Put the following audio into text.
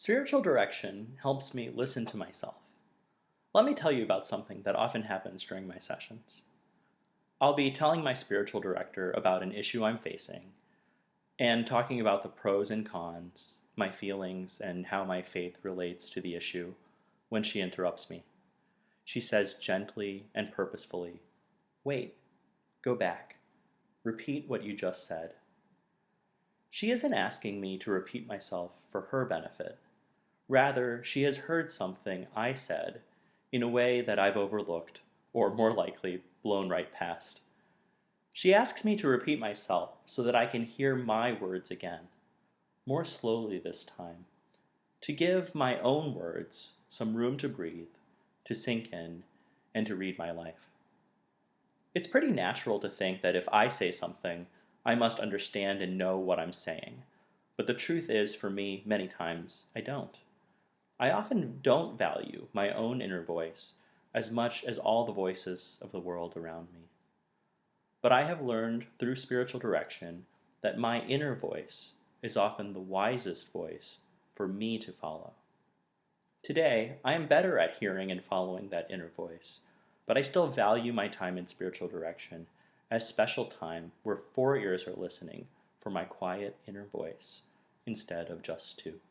Spiritual direction helps me listen to myself. Let me tell you about something that often happens during my sessions. I'll be telling my spiritual director about an issue I'm facing and talking about the pros and cons, my feelings, and how my faith relates to the issue when she interrupts me. She says gently and purposefully, "Wait, go back. Repeat what you just said." She isn't asking me to repeat myself for her benefit. Rather, she has heard something I said in a way that I've overlooked, or more likely, blown right past. She asks me to repeat myself so that I can hear my words again, more slowly this time, to give my own words some room to breathe, to sink in, and to read my life. It's pretty natural to think that if I say something, I must understand and know what I'm saying. But the truth is, for me, many times, I don't. I often don't value my own inner voice as much as all the voices of the world around me. But I have learned through spiritual direction that my inner voice is often the wisest voice for me to follow. Today, I am better at hearing and following that inner voice, but I still value my time in spiritual direction as special time where 4 ears are listening for my quiet inner voice instead of just 2.